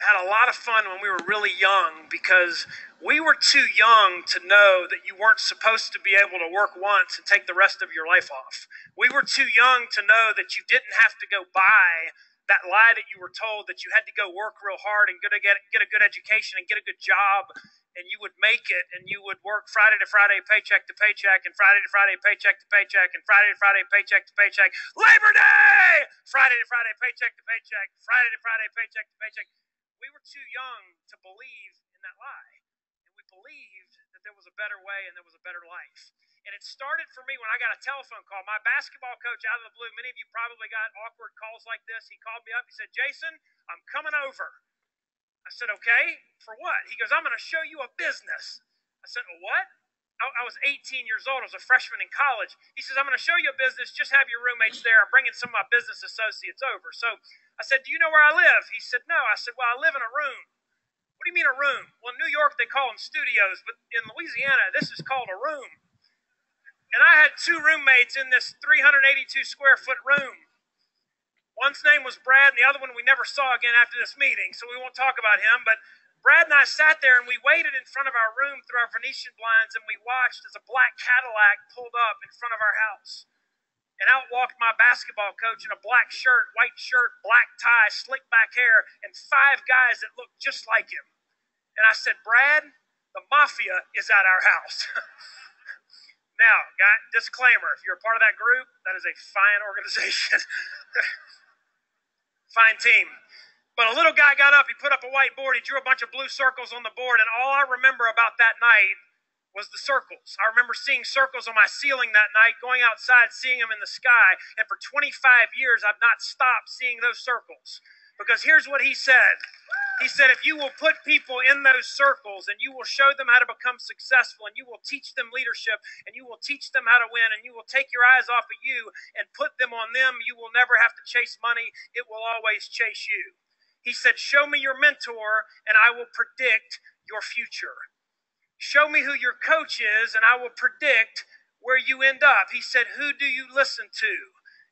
had a lot of fun when we were really young because we were too young to know that you weren't supposed to be able to work once and take the rest of your life off. We were too young to know that you didn't have to go buy that lie that you were told that you had to go work real hard and get a good education and get a good job, and you would make it, and you would work Friday to Friday, paycheck to paycheck, and Friday to Friday, paycheck to paycheck, and Friday to Friday, paycheck to paycheck. Labor Day! Friday to Friday, paycheck to paycheck, Friday to Friday, paycheck to paycheck. We were too young to believe in that lie. And we believed that there was a better way and there was a better life. And it started for me when I got a telephone call. My basketball coach, out of the blue, many of you probably got awkward calls like this. He called me up. He said, "Jason, I'm coming over." I said, "Okay, for what?" He goes, "I'm going to show you a business." I said, "A what?" I was 18 years old. I was a freshman in college. He says, "I'm going to show you a business. Just have your roommates there. I'm bringing some of my business associates over." So I said, "Do you know where I live?" He said, "No." I said, "Well, I live in a room." "What do you mean a room?" "Well, in New York, they call them studios, but in Louisiana, this is called a room." And I had two roommates in this 382 square foot room. One's name was Brad, and the other one we never saw again after this meeting, so we won't talk about him. But Brad and I sat there, and we waited in front of our room through our Venetian blinds, and we watched as a black Cadillac pulled up in front of our house. And out walked my basketball coach in a black shirt, black tie, slick back hair, and five guys that looked just like him. And I said, "Brad, the mafia is at our house." Now, disclaimer, if you're a part of that group, that is a fine organization. Fine team. But a little guy got up, he put up a whiteboard, he drew a bunch of blue circles on the board, and all I remember about that night was the circles. I remember seeing circles on my ceiling that night, going outside, seeing them in the sky, and for 25 years, I've not stopped seeing those circles. Because here's what he said. He said, if you will put people in those circles and you will show them how to become successful and you will teach them leadership and you will teach them how to win and you will take your eyes off of you and put them on them, you will never have to chase money. It will always chase you. He said, show me your mentor and I will predict your future. Show me who your coach is and I will predict where you end up. He said, who do you listen to?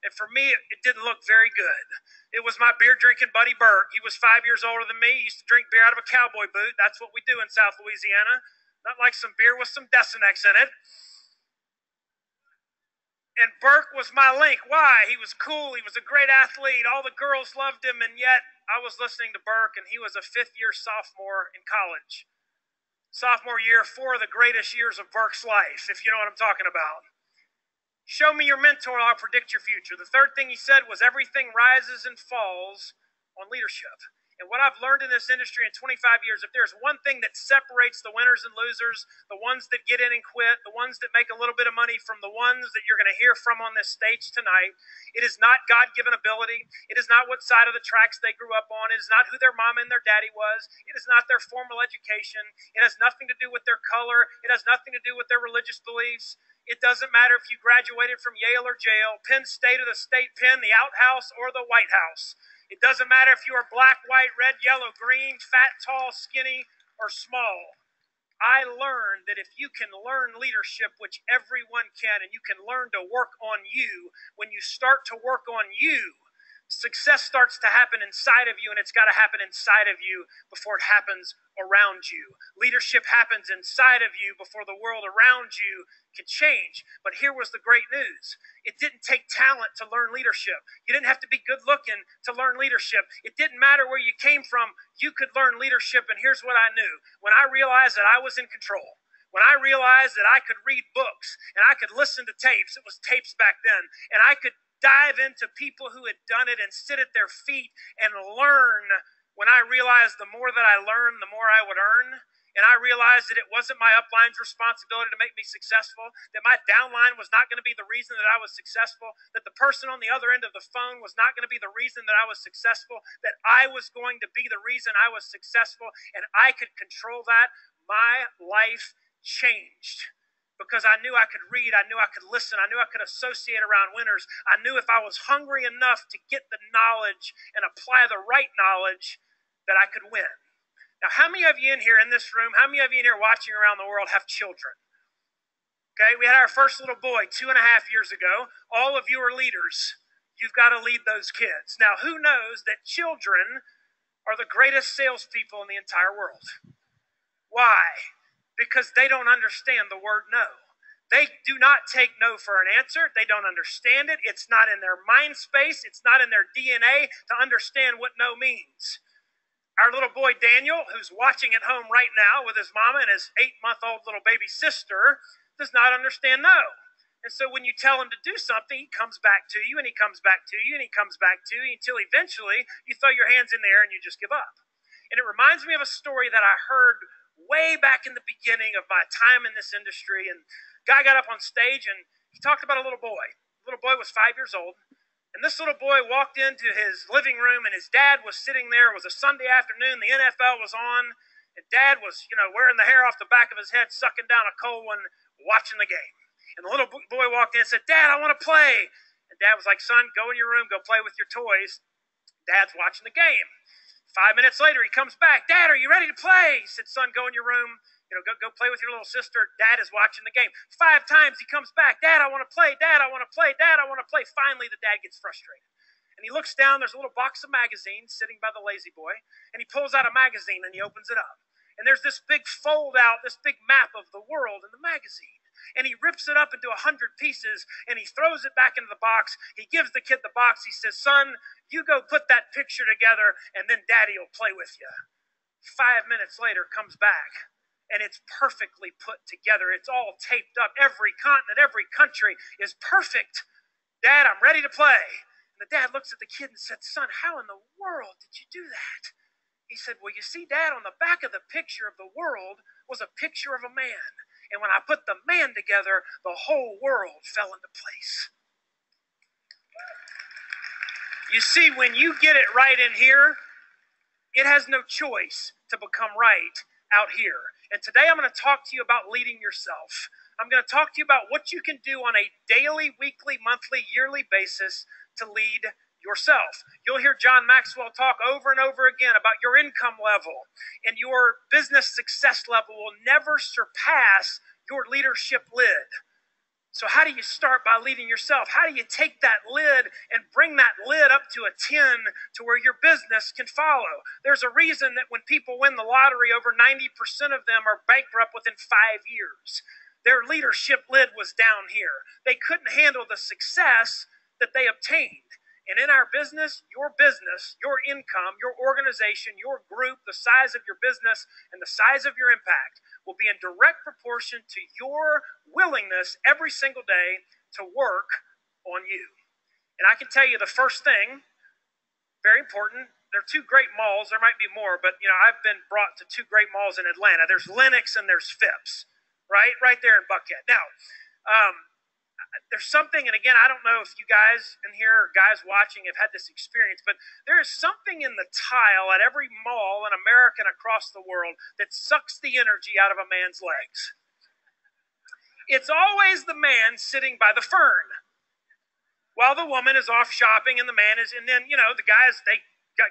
And for me, it didn't look very good. It was my beer-drinking buddy, Bert. He was 5 years older than me. He used to drink beer out of a cowboy boot. That's what we do in South Louisiana. Not like some beer with some Desinex in it. And Burke was my link. Why? He was cool. He was a great athlete. All the girls loved him. And yet, I was listening to Burke, and he was a fifth-year sophomore in college. Sophomore year, 4 of the greatest years of Burke's life, if you know what I'm talking about. Show me your mentor, I'll predict your future. The third thing he said was everything rises and falls on leadership. And what I've learned in this industry in 25 years, if there's one thing that separates the winners and losers, the ones that get in and quit, the ones that make a little bit of money from the ones that you're going to hear from on this stage tonight, it is not God-given ability. It is not what side of the tracks they grew up on. It is not who their mom and their daddy was. It is not their formal education. It has nothing to do with their color. It has nothing to do with their religious beliefs. It doesn't matter if you graduated from Yale or jail, Penn State or the state pen, the outhouse or the White House. It doesn't matter if you are black, white, red, yellow, green, fat, tall, skinny, or small. I learned that if you can learn leadership, which everyone can, and you can learn to work on you, when you start to work on you, success starts to happen inside of you, and it's got to happen inside of you before it happens around you. Leadership happens inside of you before the world around you can change. But here was the great news. It didn't take talent to learn leadership. You didn't have to be good looking to learn leadership. It didn't matter where you came from. You could learn leadership, and here's what I knew. When I realized that I was in control, when I realized that I could read books and I could listen to tapes, it was tapes back then, and I could dive into people who had done it and sit at their feet and learn. When I realized the more that I learned, the more I would earn. And I realized that it wasn't my upline's responsibility to make me successful, that my downline was not going to be the reason that I was successful, that the person on the other end of the phone was not going to be the reason that I was successful, that I was going to be the reason I was successful, and I could control that. My life changed. Because I knew I could read, I knew I could listen, I knew I could associate around winners. I knew if I was hungry enough to get the knowledge and apply the right knowledge, that I could win. Now, how many of you in here in this room, how many of you in here watching around the world have children? Okay, we had our first little boy 2.5 years ago. All of you are leaders. You've got to lead those kids. Now, who knows that children are are the greatest salespeople in the entire world. Why? Because they don't understand the word no. They do not take no for an answer. They don't understand it. It's not in their mind space. It's not in their DNA to understand what no means. Our little boy Daniel, who's watching at home right now with his mama and his 8-month-old little baby sister, does not understand no. And so when you tell him to do something, he comes back to you and he comes back to you and he comes back to you until eventually you throw your hands in the air and you just give up. And it reminds me of a story that I heard way back in the beginning of my time in this industry. And a guy got up on stage and he talked about a little boy. The little boy was 5 years old. And this little boy walked into his living room and his dad was sitting there. It was a Sunday afternoon. The NFL was on. And dad was, wearing the hair off the back of his head, sucking down a cold one, watching the game. And the little boy walked in and said, "Dad, I want to play." And dad was like, "Son, go in your room, go play with your toys." Dad's watching the game. 5 minutes later, he comes back. "Dad, are you ready to play?" He said, "Son, go in your room. Go play with your little sister." Dad is watching the game. 5 times he comes back. "Dad, I want to play. Dad, I want to play. Dad, I want to play." Finally, the dad gets frustrated. And he looks down. There's a little box of magazines sitting by the lazy boy. And he pulls out a magazine and he opens it up. And there's this big fold out, this big map of the world in the magazine. And he rips it up into 100 pieces and he throws it back into the box. He gives the kid the box. He says, "Son, you go put that picture together and then Daddy will play with you." 5 minutes later, comes back and it's perfectly put together. It's all taped up. Every continent, every country is perfect. "Dad, I'm ready to play." And the dad looks at the kid and said, "Son, how in the world did you do that?" He said, "Well, you see, Dad, on the back of the picture of the world was a picture of a man. And when I put the man together, the whole world fell into place." You see, when you get it right in here, it has no choice to become right out here. And today I'm going to talk to you about leading yourself. I'm going to talk to you about what you can do on a daily, weekly, monthly, yearly basis to lead yourself. You'll hear John Maxwell talk over and over again about your income level, and your business success level will never surpass your leadership lid. So how do you start by leading yourself? How do you take that lid and bring that lid up to a 10 to where your business can follow? There's a reason that when people win the lottery, over 90% of them are bankrupt within 5 years. Their leadership lid was down here. They couldn't handle the success that they obtained. And in our business, your income, your organization, your group, the size of your business, and the size of your impact will be in direct proportion to your willingness every single day to work on you. And I can tell you the first thing, very important, there are 2 great malls. There might be more, but I've been brought to 2 great malls in Atlanta. There's Lenox and there's Phipps, right there in Buckhead. Now, there's something, and again, I don't know if you guys in here or guys watching have had this experience, but there is something in the tile at every mall in America and across the world that sucks the energy out of a man's legs. It's always the man sitting by the fern while the woman is off shopping and the man is, and then, the guys, they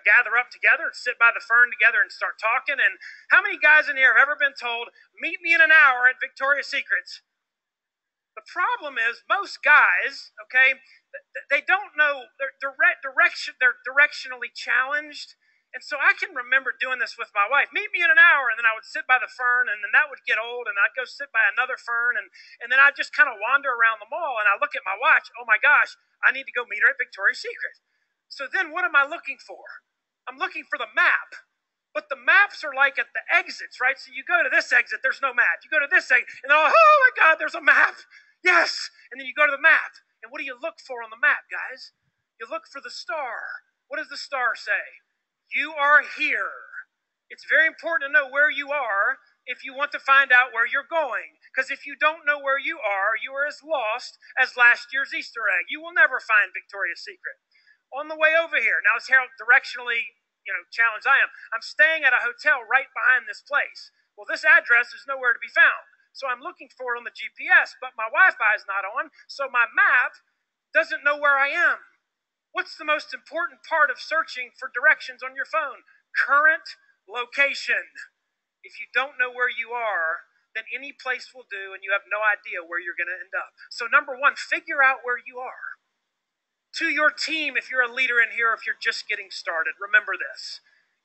gather up together and sit by the fern together and start talking. And how many guys in here have ever been told, "Meet me in an hour at Victoria's Secrets"? The problem is most guys, okay, they don't know, they're directionally challenged. And so I can remember doing this with my wife. "Meet me in an hour," and then I would sit by the fern, and then that would get old, and I'd go sit by another fern, and then I'd just kind of wander around the mall, and I look at my watch, oh my gosh, I need to go meet her at Victoria's Secret. So then what am I looking for? I'm looking for the map. But the maps are like at the exits, right? So you go to this exit, there's no map. You go to this exit, and then, oh my God, there's a map. Yes. And then you go to the map. And what do you look for on the map, guys? You look for the star. What does the star say? You are here. It's very important to know where you are if you want to find out where you're going. Because if you don't know where you are as lost as last year's Easter egg. You will never find Victoria's Secret. On the way over here, now it's how directionally challenged I am. I'm staying at a hotel right behind this place. Well, this address is nowhere to be found. So I'm looking for it on the GPS, but my Wi-Fi is not on, so my map doesn't know where I am. What's the most important part of searching for directions on your phone? Current location. If you don't know where you are, then any place will do, and you have no idea where you're going to end up. So number 1, figure out where you are. To your team, if you're a leader in here, if you're just getting started, remember this.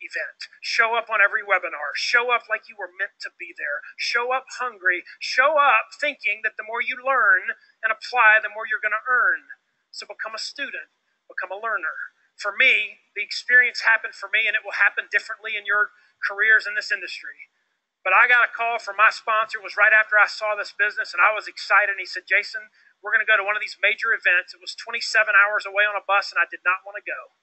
event. Show up on every webinar. Show up like you were meant to be there. Show up hungry. Show up thinking that the more you learn and apply, the more you're going to earn. So become a student. Become a learner. For me, the experience happened for me, and it will happen differently in your careers in this industry. But I got a call from my sponsor. It was right after I saw this business, and I was excited. And he said, Jason, we're going to go to one of these major events. It was 27 hours away on a bus, and I did not want to go.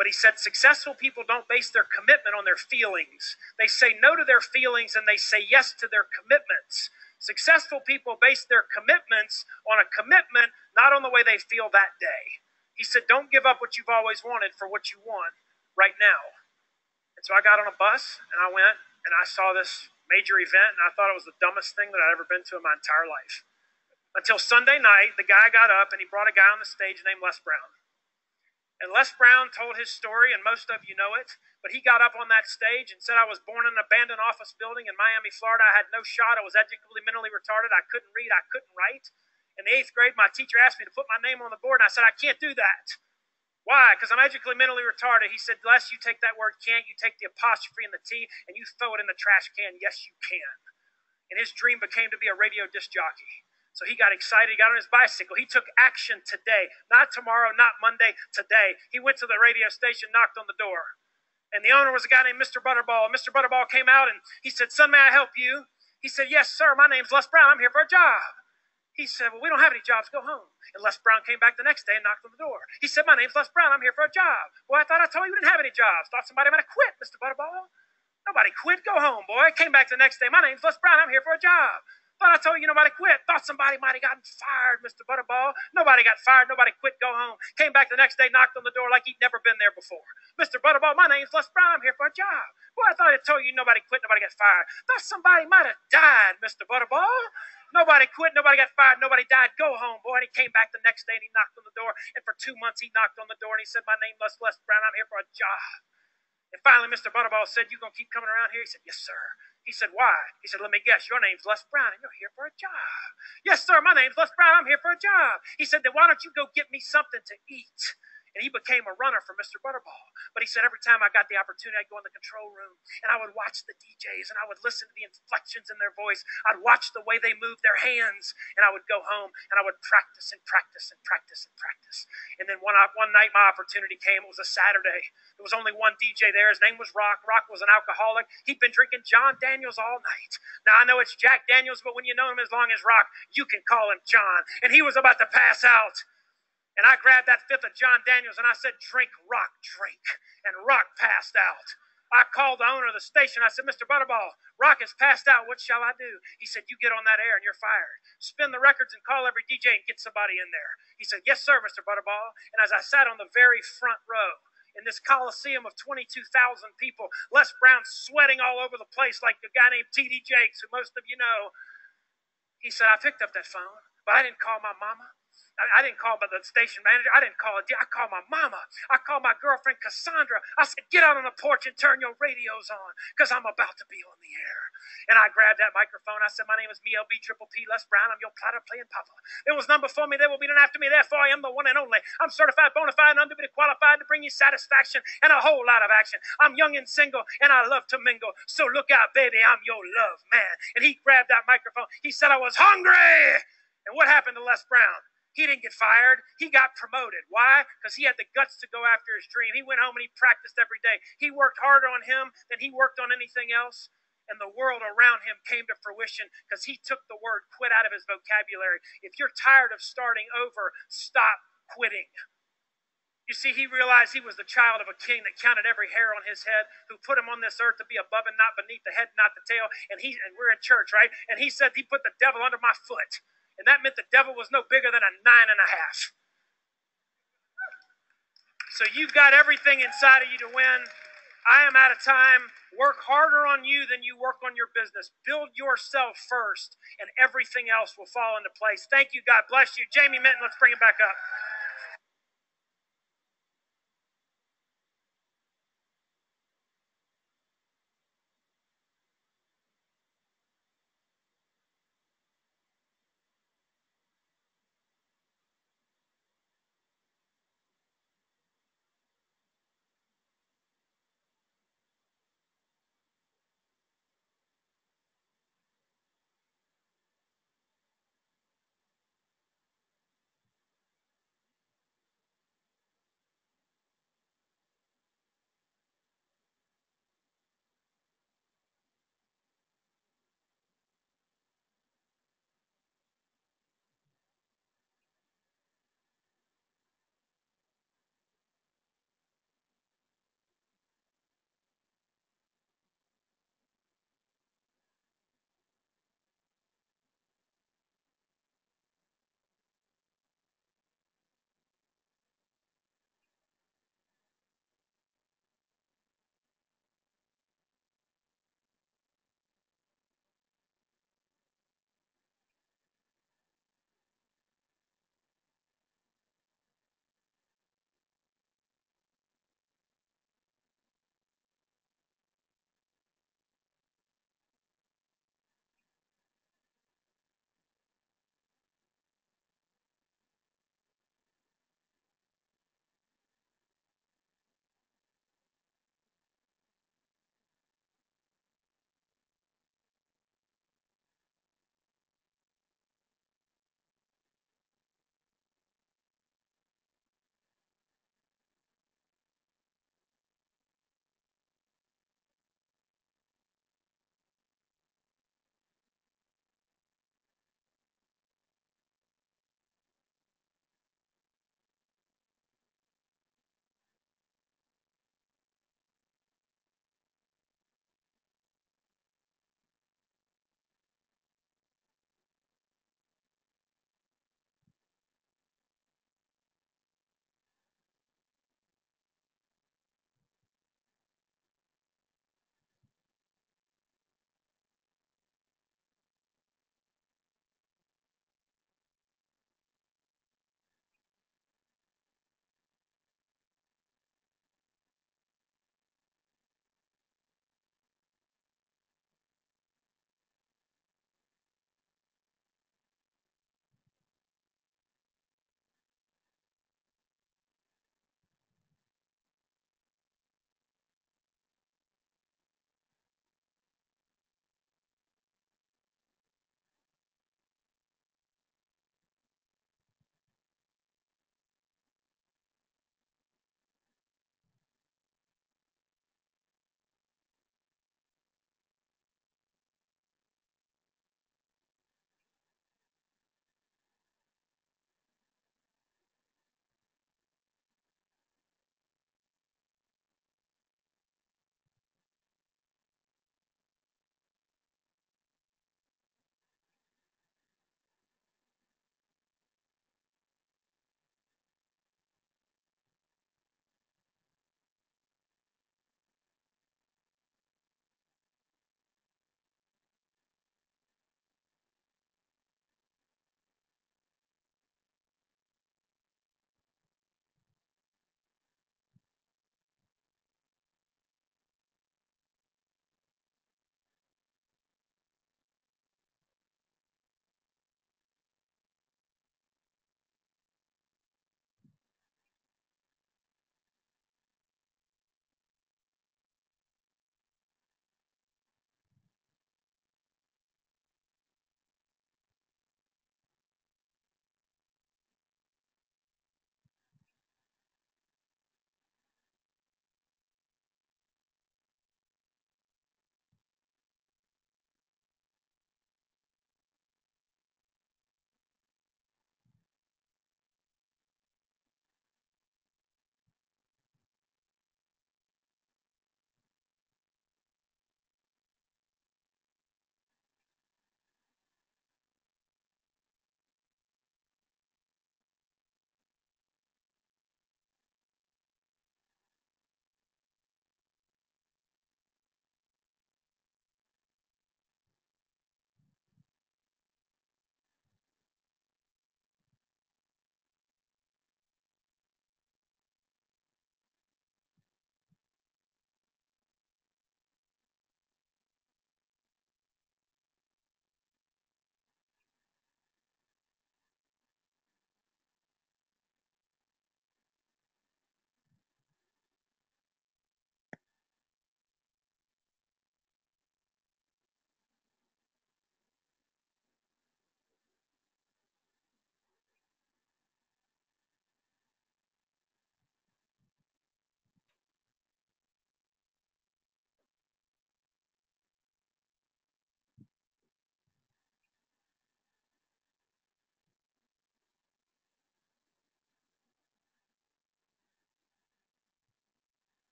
But he said, successful people don't base their commitment on their feelings. They say no to their feelings, and they say yes to their commitments. Successful people base their commitments on a commitment, not on the way they feel that day. He said, don't give up what you've always wanted for what you want right now. And so I got on a bus, and I went, and I saw this major event, and I thought it was the dumbest thing that I'd ever been to in my entire life. Until Sunday night, the guy got up, and he brought a guy on the stage named Les Brown. And Les Brown told his story, and most of you know it, but he got up on that stage and said, I was born in an abandoned office building in Miami, Florida. I had no shot. I was educationally mentally retarded. I couldn't read. I couldn't write. In the 8th grade, my teacher asked me to put my name on the board, and I said, I can't do that. Why? Because I'm educationally mentally retarded. He said, Les, you take that word can't, you take the apostrophe and the T, and you throw it in the trash can. Yes, you can. And his dream became to be a radio disc jockey. So he got excited. He got on his bicycle. He took action today. Not tomorrow, not Monday, today. He went to the radio station, knocked on the door. And the owner was a guy named Mr. Butterball. Mr. Butterball came out, and he said, son, may I help you? He said, yes, sir. My name's Les Brown. I'm here for a job. He said, well, we don't have any jobs. Go home. And Les Brown came back the next day and knocked on the door. He said, my name's Les Brown. I'm here for a job. Well, I thought I told you we didn't have any jobs. Thought somebody might have quit, Mr. Butterball. Nobody quit. Go home, boy. Came back the next day. My name's Les Brown. I'm here for a job. Thought I told you nobody quit. Thought somebody might have gotten fired, Mr. Butterball. Nobody got fired. Nobody quit. Go home. Came back the next day, knocked on the door like he'd never been there before. Mr. Butterball, my name's Les Brown. I'm here for a job. Boy, I thought I told you nobody quit. Nobody got fired. Thought somebody might have died, Mr. Butterball. Nobody quit, nobody got fired, nobody died. Go home, boy. And he came back the next day and he knocked on the door. And for 2 months he knocked on the door and he said, my name is Les Brown. I'm here for a job. And finally Mr. Butterball said, you going to keep coming around here? He said, yes, sir. He said, why? He said, let me guess. Your name's Les Brown and you're here for a job. Yes, sir. My name's Les Brown. I'm here for a job. He said, then why don't you go get me something to eat? And he became a runner for Mr. Butterball. But he said every time I got the opportunity, I'd go in the control room and I would watch the DJs and I would listen to the inflections in their voice. I'd watch the way they moved their hands and I would go home and I would practice and practice and practice and practice. And then one night my opportunity came. It was a Saturday. There was only one DJ there. His name was Rock. Rock was an alcoholic. He'd been drinking John Daniels all night. Now I know it's Jack Daniels, but when you know him as long as Rock, you can call him John. And he was about to pass out. And I grabbed that fifth of John Daniels and I said, drink, Rock, drink. And Rock passed out. I called the owner of the station. I said, Mr. Butterball, Rock has passed out. What shall I do? He said, you get on that air and you're fired. Spin the records and call every DJ and get somebody in there. He said, yes, sir, Mr. Butterball. And as I sat on the very front row in this coliseum of 22,000 people, Les Brown sweating all over the place like a guy named T.D. Jakes, who most of you know, he said, I picked up that phone, but I didn't call my mama. I didn't call the station manager. I didn't call it. I called my mama. I called my girlfriend, Cassandra. I said, get out on the porch and turn your radios on because I'm about to be on the air. And I grabbed that microphone. I said, my name is MLB Triple P Les Brown. I'm your platter playing papa. There was none before me. There will be none after me. Therefore, I am the one and only. I'm certified, bona fide, and undefeated, qualified to bring you satisfaction and a whole lot of action. I'm young and single, and I love to mingle. So look out, baby. I'm your love man. And he grabbed that microphone. He said, I was hungry. And what happened to Les Brown? He didn't get fired. He got promoted. Why? Because he had the guts to go after his dream. He went home and he practiced every day. He worked harder on him than he worked on anything else. And the world around him came to fruition because he took the word quit out of his vocabulary. If you're tired of starting over, stop quitting. You see, he realized he was the child of a king that counted every hair on his head, who put him on this earth to be above and not beneath, the head, not the tail. And we're in church, right? And he said he put the devil under my foot. And that meant the devil was no bigger than a 9.5. So you've got everything inside of you to win. I am out of time. Work harder on you than you work on your business. Build yourself first, and everything else will fall into place. Thank you. God bless you. Jamie Minton, let's bring him back up.